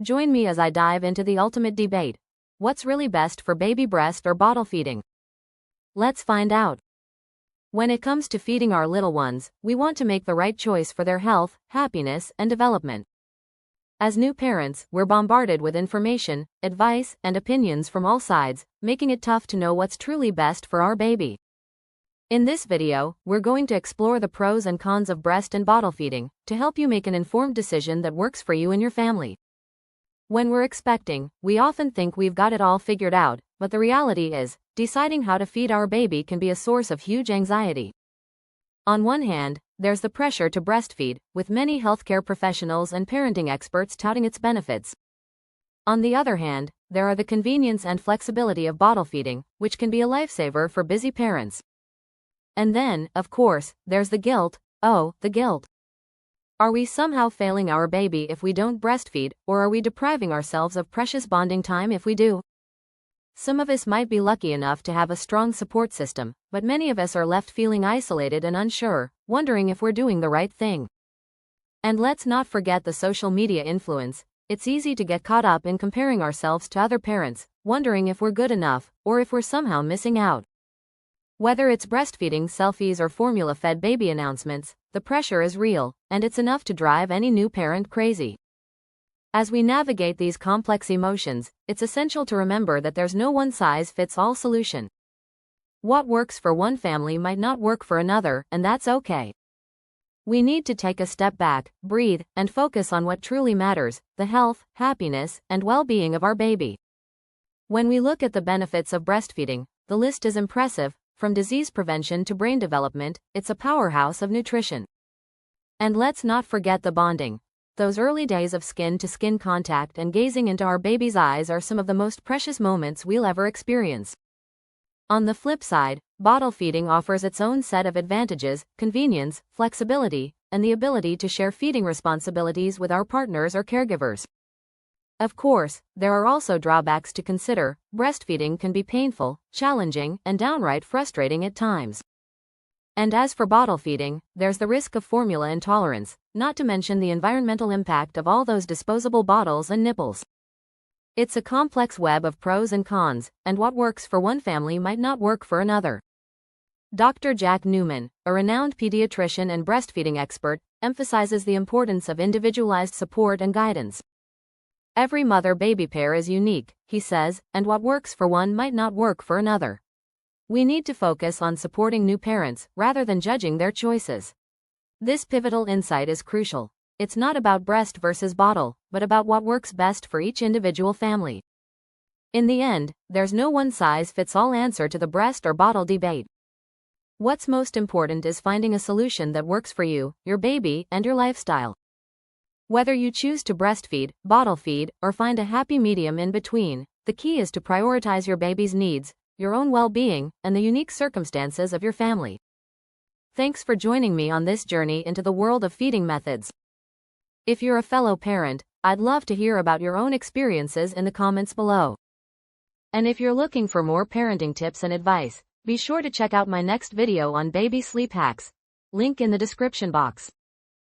Join me as I dive into the ultimate debate. What's really best for baby breast or bottle feeding? Let's find out. When it comes to feeding our little ones, we want to make the right choice for their health, happiness, and development. As new parents, we're bombarded with information, advice, and opinions from all sides, making it tough to know what's truly best for our baby. In this video, we're going to explore the pros and cons of breast and bottle feeding to help you make an informed decision that works for you and your family. When we're expecting, we often think we've got it all figured out, but the reality is, deciding how to feed our baby can be a source of huge anxiety. On one hand, there's the pressure to breastfeed, with many healthcare professionals and parenting experts touting its benefits. On the other hand, there are the convenience and flexibility of bottle feeding, which can be a lifesaver for busy parents. And then, of course, there's the guilt. Oh, the guilt. Are we somehow failing our baby if we don't breastfeed, or are we depriving ourselves of precious bonding time if we do? Some of us might be lucky enough to have a strong support system, but many of us are left feeling isolated and unsure, wondering if we're doing the right thing. And let's not forget the social media influence. It's easy to get caught up in comparing ourselves to other parents, wondering if we're good enough, or if we're somehow missing out. Whether it's breastfeeding selfies or formula-fed baby announcements, the pressure is real, and it's enough to drive any new parent crazy. As we navigate these complex emotions, it's essential to remember that there's no one-size-fits-all solution. What works for one family might not work for another, and that's okay. We need to take a step back, breathe, and focus on what truly matters: the health, happiness, and well-being of our baby. When we look at the benefits of breastfeeding, the list is impressive. From disease prevention to brain development, it's a powerhouse of nutrition. And let's not forget the bonding. Those early days of skin-to-skin contact and gazing into our baby's eyes are some of the most precious moments we'll ever experience. On the flip side, bottle feeding offers its own set of advantages: convenience, flexibility, and the ability to share feeding responsibilities with our partners or caregivers. Of course, there are also drawbacks to consider. Breastfeeding can be painful, challenging, and downright frustrating at times. And as for bottle feeding, there's the risk of formula intolerance, not to mention the environmental impact of all those disposable bottles and nipples. It's a complex web of pros and cons, and what works for one family might not work for another. Dr. Jack Newman, a renowned pediatrician and breastfeeding expert, emphasizes the importance of individualized support and guidance. Every mother-baby pair is unique, he says, and what works for one might not work for another. We need to focus on supporting new parents, rather than judging their choices. This pivotal insight is crucial. It's not about breast versus bottle, but about what works best for each individual family. In the end, there's no one-size-fits-all answer to the breast or bottle debate. What's most important is finding a solution that works for you, your baby, and your lifestyle. Whether you choose to breastfeed, bottle feed, or find a happy medium in between, the key is to prioritize your baby's needs, your own well-being, and the unique circumstances of your family. Thanks for joining me on this journey into the world of feeding methods. If you're a fellow parent, I'd love to hear about your own experiences in the comments below. And if you're looking for more parenting tips and advice, be sure to check out my next video on baby sleep hacks. Link in the description box.